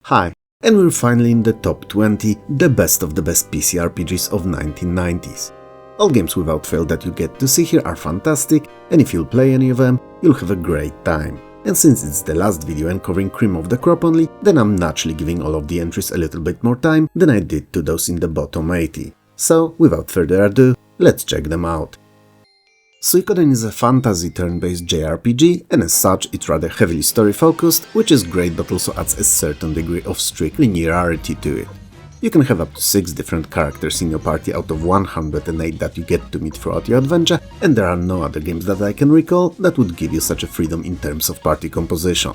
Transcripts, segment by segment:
Hi, and we're finally in the top 20, the best of the best PC RPGs of 1990s. All games without fail that you get to see here are fantastic, and if you'll play any of them, you'll have a great time. And since it's the last video and covering cream of the crop only, then I'm naturally giving all of the entries a little bit more time than I did to those in the bottom 80. So, without further ado, let's check them out. Suikoden is a fantasy turn-based JRPG, and as such it's rather heavily story-focused, which is great but also adds a certain degree of strict linearity to it. You can have up to 6 different characters in your party out of 108 that you get to meet throughout your adventure, and there are no other games that I can recall that would give you such a freedom in terms of party composition.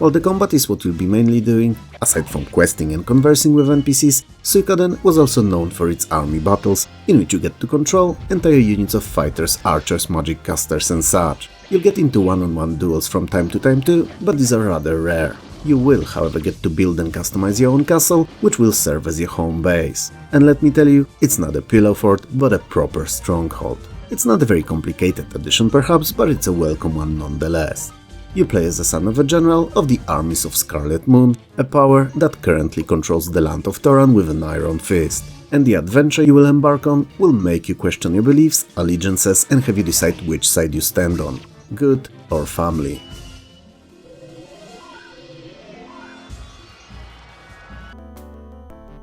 While the combat is what you'll be mainly doing, aside from questing and conversing with NPCs, Suikoden was also known for its army battles, in which you get to control entire units of fighters, archers, magic casters and such. You'll get into one-on-one duels from time to time too, but these are rather rare. You will, however, get to build and customize your own castle, which will serve as your home base. And let me tell you, it's not a pillow fort, but a proper stronghold. It's not a very complicated addition perhaps, but it's a welcome one nonetheless. You play as the son of a general of the armies of Scarlet Moon, a power that currently controls the land of Torment with an iron fist. And the adventure you will embark on will make you question your beliefs, allegiances and have you decide which side you stand on, good or family.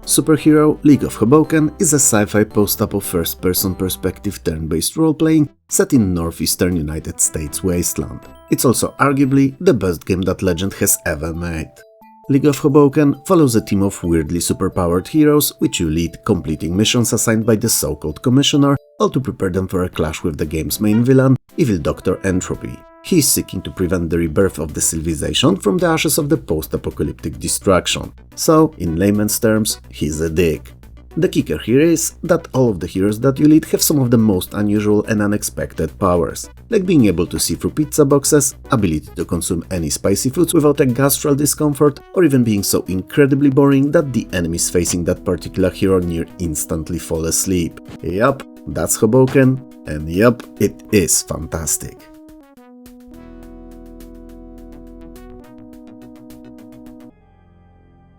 Superhero League of Hoboken is a sci-fi post-apo first-person perspective turn-based role-playing set in northeastern United States wasteland. It's also arguably the best game that Legend has ever made. League of Hoboken follows a team of weirdly superpowered heroes which you lead, completing missions assigned by the so-called Commissioner, all to prepare them for a clash with the game's main villain, Evil Dr. Entropy. He is seeking to prevent the rebirth of the civilization from the ashes of the post-apocalyptic destruction. So, in layman's terms, he's a dick. The kicker here is that all of the heroes that you lead have some of the most unusual and unexpected powers, like being able to see through pizza boxes, ability to consume any spicy foods without a gastral discomfort, or even being so incredibly boring that the enemies facing that particular hero near instantly fall asleep. Yup, that's Hoboken, and yup, it is fantastic.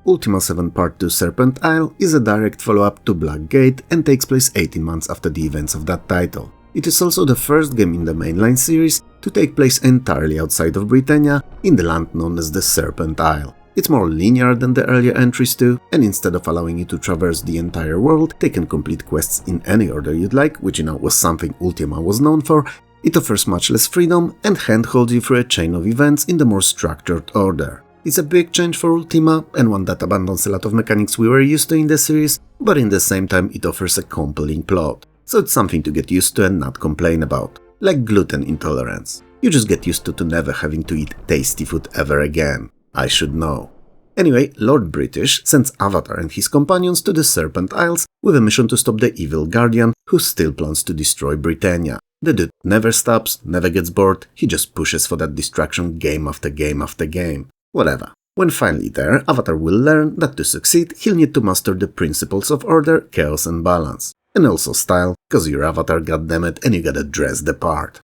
Ultima 7 Part 2 Serpent Isle is a direct follow-up to Black Gate and takes place 18 months after the events of that title. It is also the first game in the mainline series to take place entirely outside of Britannia, in the land known as the Serpent Isle. It's more linear than the earlier entries too, and instead of allowing you to traverse the entire world, take and complete quests in any order you'd like, which was something Ultima was known for, it offers much less freedom and handholds you through a chain of events in the more structured order. It's a big change for Ultima, and one that abandons a lot of mechanics we were used to in the series, but in the same time it offers a compelling plot. So it's something to get used to and not complain about. Like gluten intolerance. You just get used to never having to eat tasty food ever again. I should know. Anyway, Lord British sends Avatar and his companions to the Serpent Isles with a mission to stop the evil Guardian, who still plans to destroy Britannia. The dude never stops, never gets bored, he just pushes for that distraction game after game after game. Whatever. When finally there, Avatar will learn that to succeed, he'll need to master the principles of order, chaos and balance. And also style, cause you're Avatar, goddammit, and you gotta dress the part.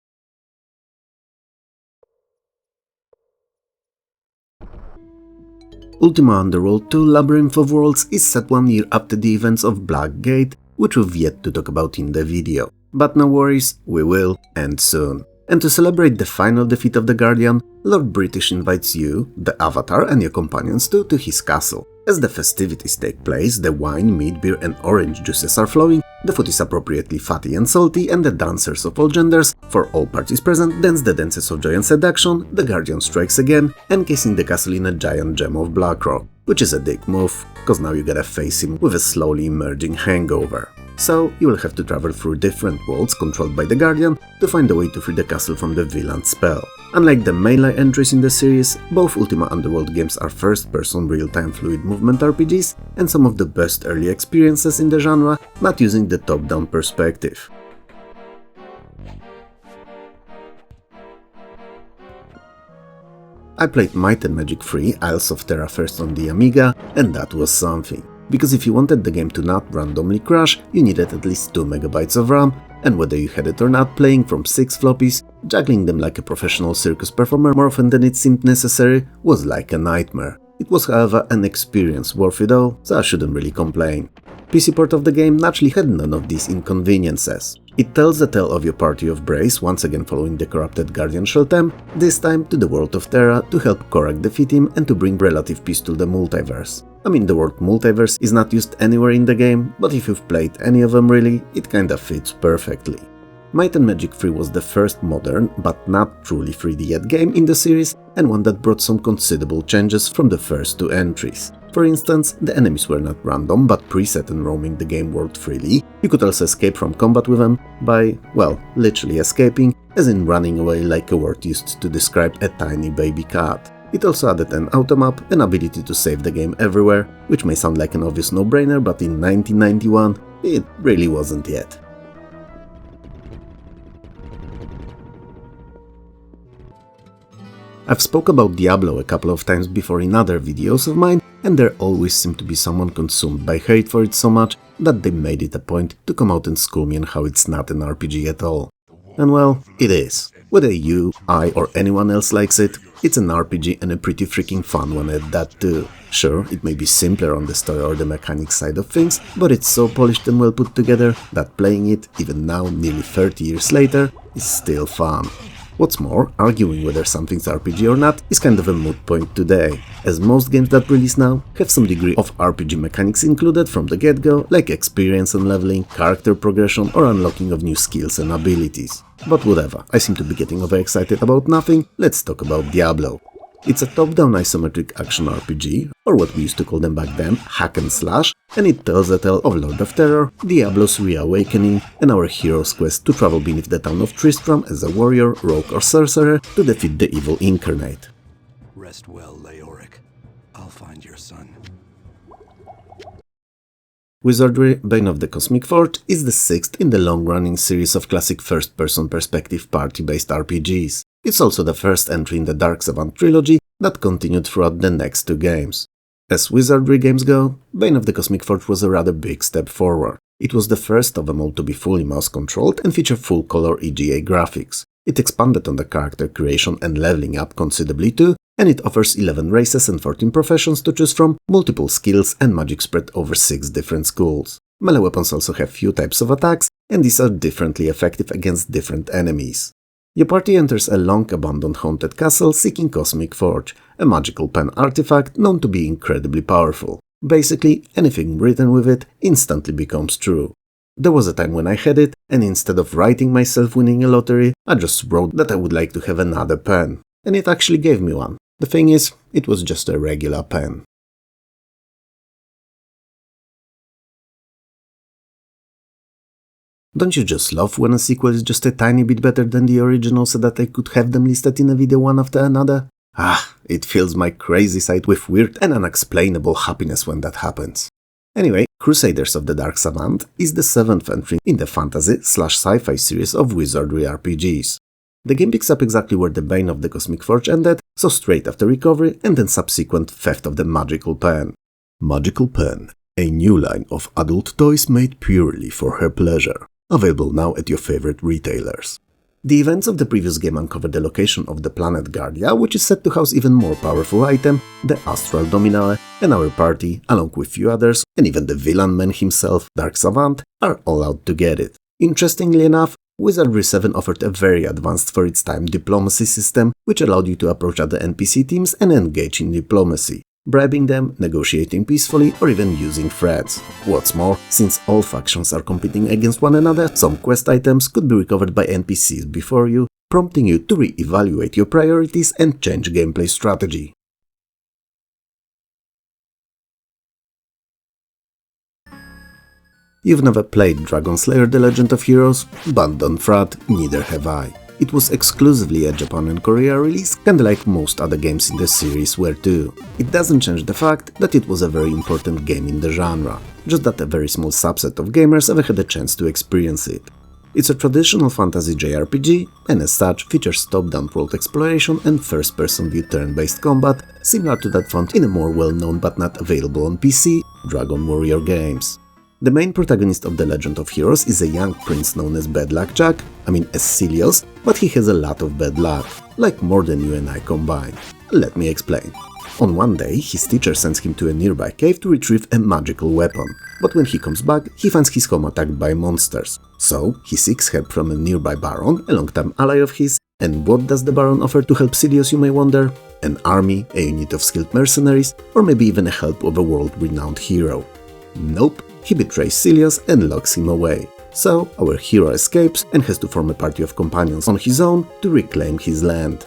Ultima Underworld 2 Labyrinth of Worlds is set 1 year after the events of Black Gate, which we've yet to talk about in the video. But no worries, we will, and soon. And to celebrate the final defeat of the Guardian, Lord British invites you, the Avatar and your companions too, to his castle. As the festivities take place, the wine, meat, beer and orange juices are flowing, the food is appropriately fatty and salty, and the dancers of all genders, for all parties present, dance the dances of joy and seduction. The Guardian strikes again, encasing the castle in a giant gem of black rock, which is a dick move, cause now you gotta face him with a slowly emerging hangover. So, you will have to travel through different worlds controlled by the Guardian to find a way to free the castle from the villain's spell. Unlike the mainline entries in the series, both Ultima Underworld games are first-person real-time fluid movement RPGs and some of the best early experiences in the genre, not using the top-down perspective. I played Might and Magic 3 Isles of Terra first on the Amiga, and that was something. Because if you wanted the game to not randomly crash, you needed at least 2 MB of RAM, and whether you had it or not, playing from 6 floppies, juggling them like a professional circus performer more often than it seemed necessary, was like a nightmare. It was however an experience worth it all, so I shouldn't really complain. PC port of the game naturally had none of these inconveniences. It tells the tale of your party of Brace once again following the corrupted Guardian Sheltem, this time to the world of Terra to help Korak defeat him and to bring relative peace to the multiverse. I mean, the word multiverse is not used anywhere in the game, but if you've played any of them really, it kinda fits perfectly. Might and Magic 3 was the first modern, but not truly 3D yet game in the series, and one that brought some considerable changes from the first two entries. For instance, the enemies were not random, but preset and roaming the game world freely. You could also escape from combat with them by, well, literally escaping, as in running away like a word used to describe a tiny baby cat. It also added an automap, an ability to save the game everywhere, which may sound like an obvious no-brainer, but in 1991, it really wasn't yet. I've spoke about Diablo a couple of times before in other videos of mine, and there always seemed to be someone consumed by hate for it so much that they made it a point to come out and school me on how it's not an RPG at all. And well, it is. Whether you, I, or anyone else likes it, it's an RPG and a pretty freaking fun one at that too. Sure, it may be simpler on the story or the mechanics side of things, but it's so polished and well put together that playing it, even now nearly 30 years later, is still fun. What's more, arguing whether something's RPG or not is kind of a moot point today, as most games that release now have some degree of RPG mechanics included from the get-go, like experience and leveling, character progression or unlocking of new skills and abilities. But whatever, I seem to be getting overexcited about nothing, let's talk about Diablo. It's a top-down isometric action RPG, or what we used to call them back then, hack and slash, and it tells the tale of Lord of Terror, Diablo's reawakening, and our hero's quest to travel beneath the town of Tristram as a warrior, rogue or sorcerer to defeat the evil incarnate. Rest well, Leoric. I'll find your son. Wizardry, Bane of the Cosmic Forge is the sixth in the long-running series of classic first-person perspective party-based RPGs. It's also the first entry in the Dark Savant trilogy that continued throughout the next two games. As Wizardry games go, Bane of the Cosmic Forge was a rather big step forward. It was the first of them all to be fully mouse-controlled and feature full-color EGA graphics. It expanded on the character creation and leveling up considerably too, and it offers 11 races and 14 professions to choose from, multiple skills and magic spread over 6 different schools. Melee weapons also have few types of attacks, and these are differently effective against different enemies. Your party enters a long-abandoned haunted castle seeking Cosmic Forge, a magical pen artifact known to be incredibly powerful. Basically, anything written with it instantly becomes true. There was a time when I had it, and instead of writing myself winning a lottery, I just wrote that I would like to have another pen. And it actually gave me one. The thing is, it was just a regular pen. Don't you just love when a sequel is just a tiny bit better than the original so that I could have them listed in a video one after another? It fills my crazy side with weird and unexplainable happiness when that happens. Anyway, Crusaders of the Dark Savant is the 7th entry in the fantasy/sci-fi series of Wizardry RPGs. The game picks up exactly where the Bane of the Cosmic Forge ended, so straight after recovery and then subsequent theft of the Magical Pen. Magical Pen, a new line of adult toys made purely for her pleasure. Available now at your favorite retailers. The events of the previous game uncover the location of the planet Guardia, which is said to house even more powerful item, the Astral Dominae, and our party, along with few others, and even the villain man himself, Dark Savant, are all out to get it. Interestingly enough, Wizardry 7 offered a very advanced for its time diplomacy system, which allowed you to approach other NPC teams and engage in diplomacy, bribing them, negotiating peacefully, or even using threats. What's more, since all factions are competing against one another, some quest items could be recovered by NPCs before you, prompting you to re-evaluate your priorities and change gameplay strategy. You've never played Dragon Slayer: The Legend of Heroes? But don't fret, neither have I. It was exclusively a Japan and Korea release, kinda like most other games in the series were too. It doesn't change the fact that it was a very important game in the genre, just that a very small subset of gamers ever had a chance to experience it. It's a traditional fantasy JRPG, and as such features top-down world exploration and first-person view turn-based combat, similar to that found in a more well-known but not available on PC, Dragon Warrior games. The main protagonist of The Legend of Heroes is a young prince known as Bad Luck Jack, as Celios, but he has a lot of bad luck, like more than you and I combined. Let me explain. On one day, his teacher sends him to a nearby cave to retrieve a magical weapon, but when he comes back, he finds his home attacked by monsters. So, he seeks help from a nearby baron, a long-time ally of his, and what does the baron offer to help Silius, you may wonder? An army, a unit of skilled mercenaries, or maybe even the help of a world-renowned hero. Nope, he betrays Silius and locks him away. So, our hero escapes and has to form a party of companions on his own to reclaim his land.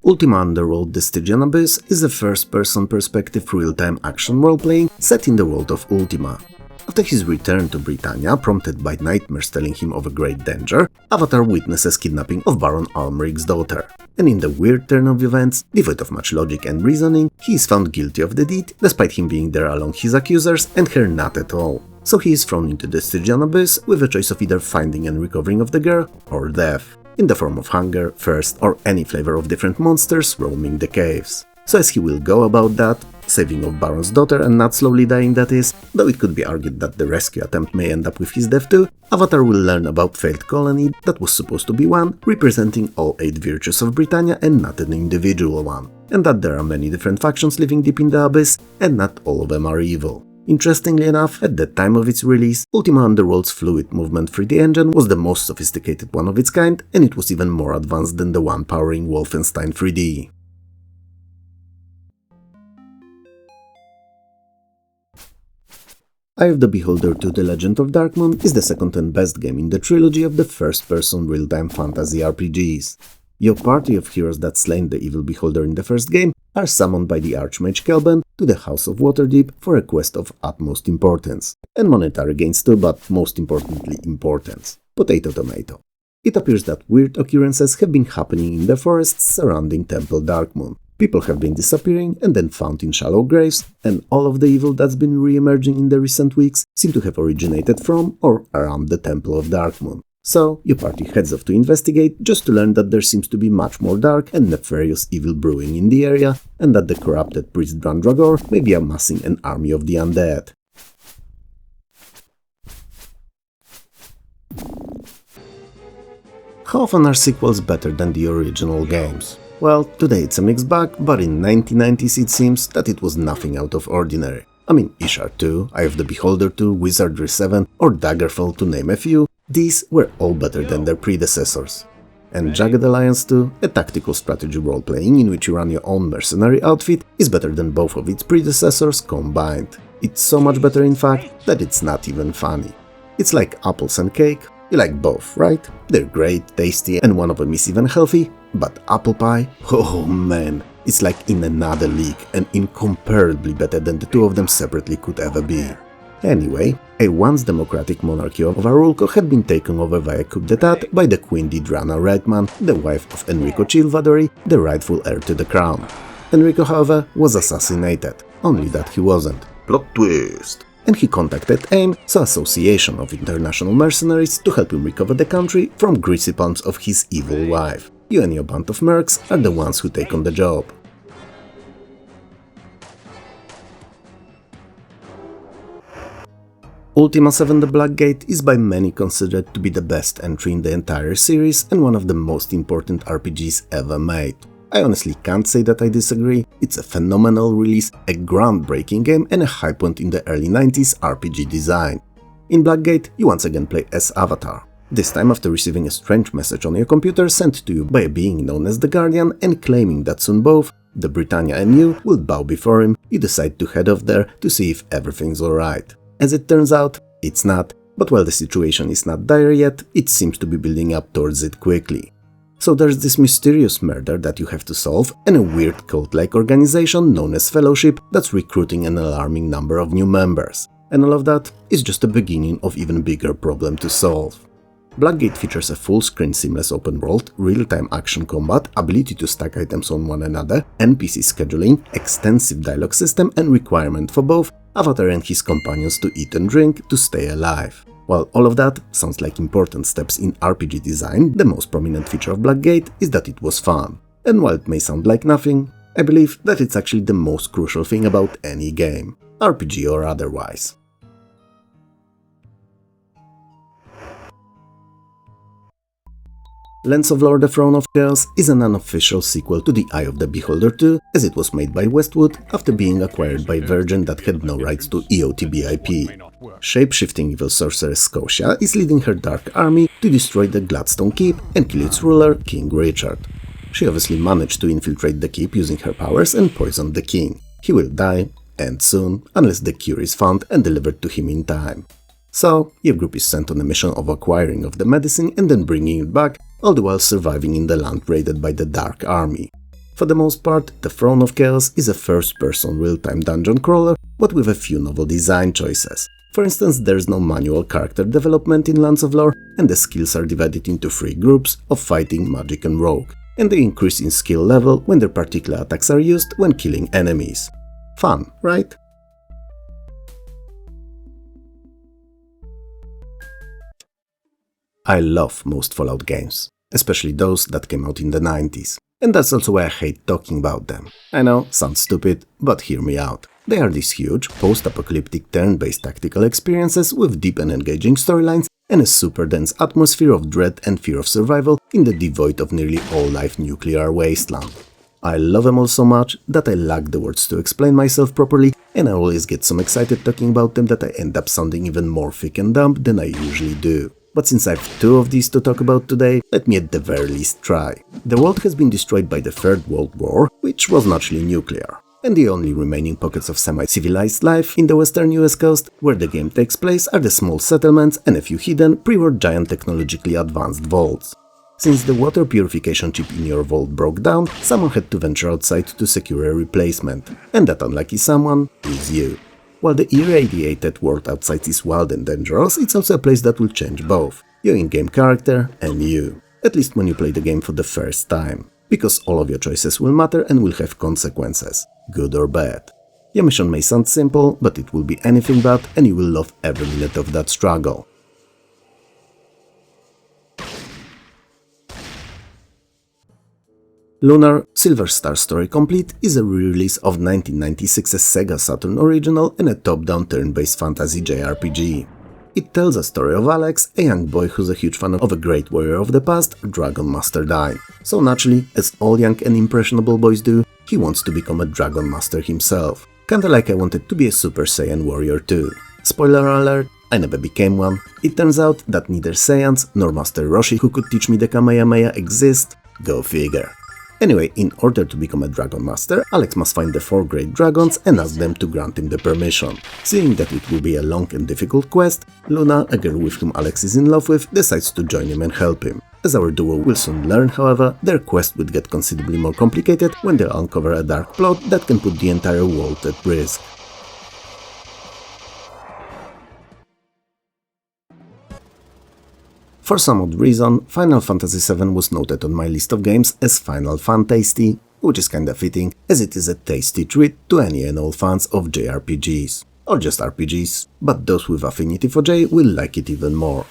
Ultima Underworld: The Stygian Abyss is a first-person perspective real-time action role-playing set in the world of Ultima. After his return to Britannia, prompted by nightmares telling him of a great danger, Avatar witnesses kidnapping of Baron Almeric's daughter. And in the weird turn of events, devoid of much logic and reasoning, he is found guilty of the deed, despite him being there along his accusers and her not at all. So he is thrown into the Stygian Abyss with a choice of either finding and recovering of the girl, or death, in the form of hunger, thirst, or any flavor of different monsters roaming the caves. So as he will go about that, saving of Baron's daughter and not slowly dying that is, though it could be argued that the rescue attempt may end up with his death too, Avatar will learn about failed colony that was supposed to be one, representing all 8 virtues of Britannia and not an individual one, and that there are many different factions living deep in the abyss, and not all of them are evil. Interestingly enough, at the time of its release, Ultima Underworld's fluid movement 3D engine was the most sophisticated one of its kind, and it was even more advanced than the one powering Wolfenstein 3D. Eye of the Beholder 2: The Legend of Darkmoon is the second and best game in the trilogy of the first-person real-time fantasy RPGs. Your party of heroes that slain the evil beholder in the first game are summoned by the Archmage Kelben to the House of Waterdeep for a quest of utmost importance, and monetary gains too, but most importantly importance. Potato tomato. It appears that weird occurrences have been happening in the forests surrounding Temple Darkmoon. People have been disappearing and then found in shallow graves, and all of the evil that's been re-emerging in the recent weeks seem to have originated from or around the Temple of Darkmoon. So, your party heads off to investigate, just to learn that there seems to be much more dark and nefarious evil brewing in the area, and that the corrupted priest Brandragor may be amassing an army of the undead. How often are sequels better than the original games? Well, today it's a mixed bag, but in 1990s it seems that it was nothing out of ordinary. I mean, Ishar 2, Eye of the Beholder 2, Wizardry 7, or Daggerfall to name a few, these were all better than their predecessors. And Jagged Alliance 2, a tactical strategy role-playing in which you run your own mercenary outfit, is better than both of its predecessors combined. It's so much better in fact that it's not even funny. It's like apples and cake. You like both, right? They're great, tasty, and one of them is even healthy, but apple pie? Oh man, it's like in another league and incomparably better than the two of them separately could ever be. Anyway, a once democratic monarchy of Arulco had been taken over via coup d'etat by the Queen Didrana Redman, the wife of Enrico Chilvadori, the rightful heir to the crown. Enrico, however, was assassinated, only that he wasn't. Plot twist! And he contacted AIM, so Association of International Mercenaries, to help him recover the country from greasy palms of his evil wife. You and your band of mercs are the ones who take on the job. Ultima 7: The Black Gate is by many considered to be the best entry in the entire series and one of the most important RPGs ever made. I honestly can't say that I disagree. It's a phenomenal release, a groundbreaking game, and a high point in the early 90s RPG design. In Blackgate, you once again play as Avatar. This time after receiving a strange message on your computer sent to you by a being known as the Guardian and claiming that soon both, the Britannia and you, will bow before him, you decide to head off there to see if everything's alright. As it turns out, it's not, but while the situation is not dire yet, it seems to be building up towards it quickly. So there's this mysterious murder that you have to solve and a weird cult-like organization known as Fellowship that's recruiting an alarming number of new members. And all of that is just the beginning of even bigger problem to solve. Blackgate features a full-screen seamless open world, real-time action combat, ability to stack items on one another, NPC scheduling, extensive dialogue system and requirement for both Avatar and his companions to eat and drink to stay alive. While all of that sounds like important steps in RPG design, the most prominent feature of Blackgate is that it was fun. And while it may sound like nothing, I believe that it's actually the most crucial thing about any game, RPG or otherwise. Lands of Lore: The Throne of Chaos is an unofficial sequel to The Eye of the Beholder 2, as it was made by Westwood after being acquired by Virgin that had no rights to EOTB IP. Shape-shifting evil sorceress Scotia is leading her dark army to destroy the Gladstone Keep and kill its ruler, King Richard. She obviously managed to infiltrate the keep using her powers and poison the king. He will die, and soon, unless the cure is found and delivered to him in time. So, your group is sent on a mission of acquiring of the medicine and then bringing it back, all the while surviving in the land raided by the Dark Army. For the most part, the Throne of Chaos is a first-person real-time dungeon crawler, but with a few novel design choices. For instance, there's no manual character development in Lands of Lore, and the skills are divided into 3 groups of fighting, magic and rogue, and they increase in skill level when their particular attacks are used when killing enemies. Fun, right? I love most Fallout games, especially those that came out in the 90s, and that's also why I hate talking about them. I know, sounds stupid, but hear me out. They are these huge, post-apocalyptic turn-based tactical experiences with deep and engaging storylines and a super dense atmosphere of dread and fear of survival in the devoid of nearly all-life nuclear wasteland. I love them all so much that I lack the words to explain myself properly, and I always get so excited talking about them that I end up sounding even more thick and dumb than I usually do. But since I have 2 of these to talk about today, let me at the very least try. The world has been destroyed by the Third World War, which was naturally nuclear, and the only remaining pockets of semi-civilized life in the western US coast where the game takes place are the small settlements and a few hidden, pre-war giant technologically advanced vaults. Since the water purification chip in your vault broke down, someone had to venture outside to secure a replacement, and that unlucky someone is you. While the irradiated world outside is wild and dangerous, it's also a place that will change both your in-game character and you, at least when you play the game for the first time, because all of your choices will matter and will have consequences, good or bad. Your mission may sound simple, but it will be anything but, and you will love every minute of that struggle. Lunar: Silver Star Story Complete is a re-release of 1996's Sega Saturn original and a top-down turn-based fantasy JRPG. It tells a story of Alex, a young boy who's a huge fan of a great warrior of the past, Dragon Master Dine. So naturally, as all young and impressionable boys do, he wants to become a Dragon Master himself. Kinda like I wanted to be a Super Saiyan warrior too. Spoiler alert, I never became one. It turns out that neither Saiyans nor Master Roshi, who could teach me the Kamehameha, exist. Go figure. Anyway, in order to become a Dragon Master, Alex must find the 4 great dragons and ask them to grant him the permission. Seeing that it will be a long and difficult quest, Luna, a girl with whom Alex is in love with, decides to join him and help him. As our duo will soon learn, however, their quest would get considerably more complicated when they'll uncover a dark plot that can put the entire world at risk. For some odd reason, Final Fantasy VII was noted on my list of games as Final Fantasty, which is kinda fitting, as it is a tasty treat to any and all fans of JRPGs. Or just RPGs, but those with affinity for J will like it even more.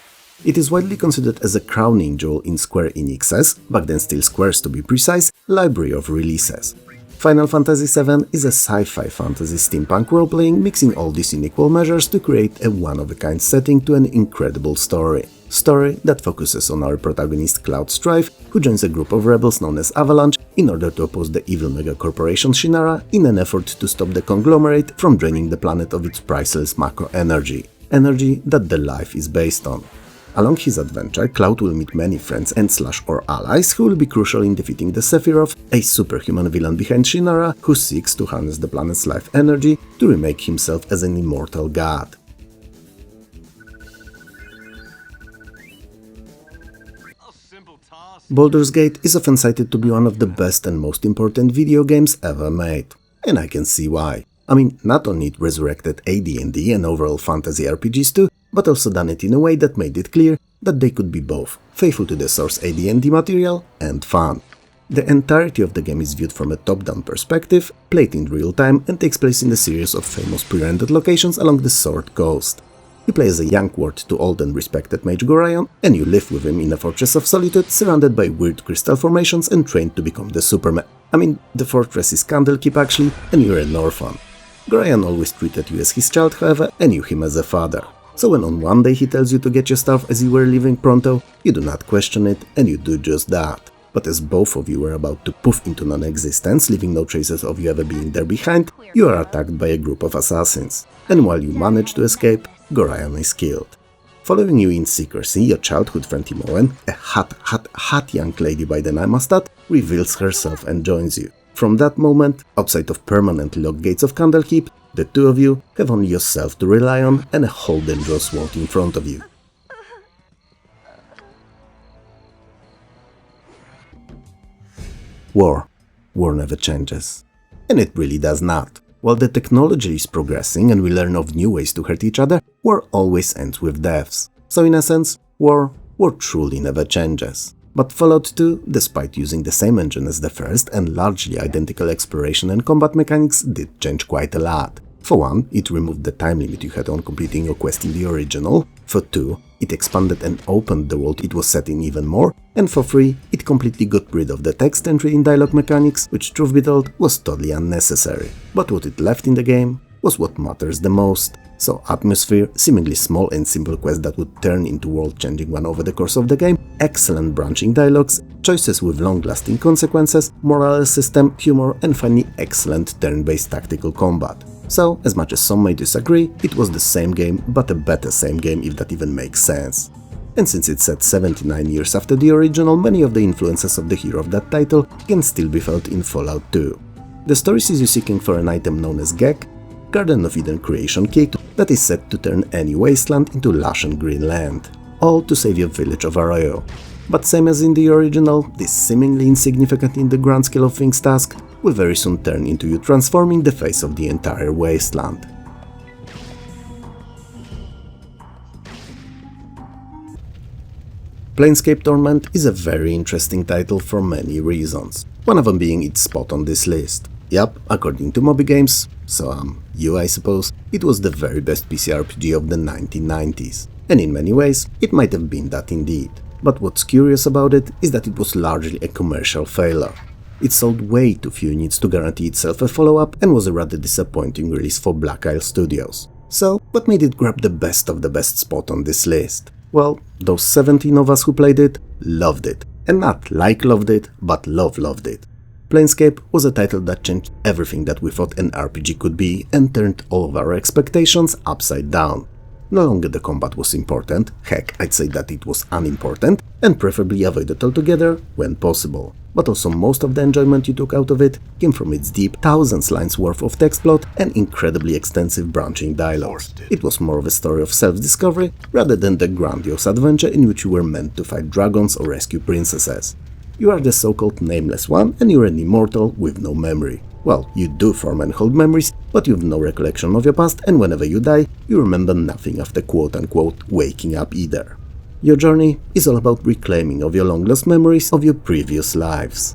It is widely considered as a crowning jewel in Square Enix's, back then still Square's to be precise, library of releases. Final Fantasy VII is a sci-fi fantasy steampunk role-playing mixing all these in equal measures to create a one-of-a-kind setting to an incredible story. Story that focuses on our protagonist Cloud Strife, who joins a group of rebels known as Avalanche in order to oppose the evil megacorporation Shinara in an effort to stop the conglomerate from draining the planet of its priceless macro energy that the life is based on. Along his adventure, Cloud will meet many friends and / allies who will be crucial in defeating the Sephiroth, a superhuman villain behind Shinara who seeks to harness the planet's life energy to remake himself as an immortal god. Baldur's Gate is often cited to be one of the best and most important video games ever made. And I can see why. I mean, not only it resurrected AD&D and overall fantasy RPGs too, but also done it in a way that made it clear that they could be both faithful to the source AD&D material and fun. The entirety of the game is viewed from a top-down perspective, played in real time, and takes place in a series of famous pre-rendered locations along the Sword Coast. You play as a young ward to old and respected mage Gorion, and you live with him in a fortress of solitude surrounded by weird crystal formations and trained to become the Superman. I mean, the fortress is Candlekeep actually, and you're an orphan. Gorion always treated you as his child, however, and you him as a father. So when on one day he tells you to get your stuff as you were leaving pronto, you do not question it and you do just that. But as both of you were about to poof into non-existence, leaving no traces of you ever being there behind, you are attacked by a group of assassins. And while you manage to escape, Gorion is killed. Following you in secrecy, your childhood friend Timoen, a hot young lady by the name Astat, reveals herself and joins you. From that moment, outside of permanently locked gates of Candlekeep, the two of you have only yourself to rely on and a whole dangerous world in front of you. War. War never changes. And it really does not. While the technology is progressing and we learn of new ways to hurt each other, war always ends with deaths. So in essence, war truly never changes. But Fallout 2, despite using the same engine as the first and largely identical exploration and combat mechanics, did change quite a lot. For one, it removed the time limit you had on completing your quest in the original. For two, it expanded and opened the world it was set in even more. And for three, it completely got rid of the text entry in dialogue mechanics, which, truth be told, was totally unnecessary. But what it left in the game was what matters the most. So atmosphere, seemingly small and simple quests that would turn into world-changing one over the course of the game, excellent branching dialogues, choices with long-lasting consequences, moral system, humor, and finally excellent turn-based tactical combat. So, as much as some may disagree, it was the same game, but a better same game if that even makes sense. And since it's set 79 years after the original, many of the influences of the hero of that title can still be felt in Fallout 2. The story sees you seeking for an item known as Gek, Garden of Eden creation kit that is set to turn any wasteland into lush and green land, all to save your village of Arroyo. But same as in the original, this seemingly insignificant in the grand scale of things task will very soon turn into you transforming the face of the entire wasteland. Planescape Torment is a very interesting title for many reasons, one of them being its spot on this list. Yup, according to Moby Games, so you I suppose, it was the very best PC RPG of the 1990s. And in many ways, it might have been that indeed. But what's curious about it is that it was largely a commercial failure. It sold way too few units to guarantee itself a follow-up and was a rather disappointing release for Black Isle Studios. So, what made it grab the best of the best spot on this list? Well, those 17 of us who played it, loved it. And not like loved it, but loved it. Planescape was a title that changed everything that we thought an RPG could be and turned all of our expectations upside down. No longer the combat was important, heck, I'd say that it was unimportant, and preferably avoided altogether when possible. But also most of the enjoyment you took out of it came from its deep, thousands lines worth of text plot and incredibly extensive branching dialogue. It was more of a story of self-discovery rather than the grandiose adventure in which you were meant to fight dragons or rescue princesses. You are the so-called nameless one and you're an immortal with no memory. Well, you do form and hold memories, but you have no recollection of your past, and whenever you die, you remember nothing after quote-unquote waking up either. Your journey is all about reclaiming of your long-lost memories of your previous lives.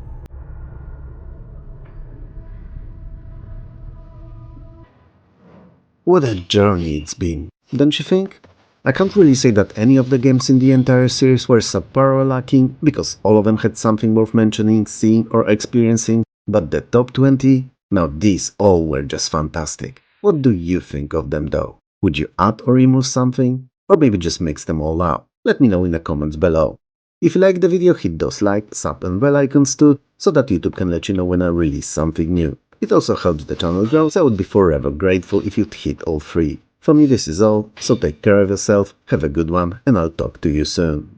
What a journey it's been, don't you think? I can't really say that any of the games in the entire series were subpar or lacking, because all of them had something worth mentioning, seeing, or experiencing. But the top 20? Now these all were just fantastic. What do you think of them though? Would you add or remove something? Or maybe just mix them all up? Let me know in the comments below. If you liked the video, hit those like, sub and bell icons too, so that YouTube can let you know when I release something new. It also helps the channel grow, so I would be forever grateful if you'd hit all three. For me this is all, so take care of yourself, have a good one, and I'll talk to you soon.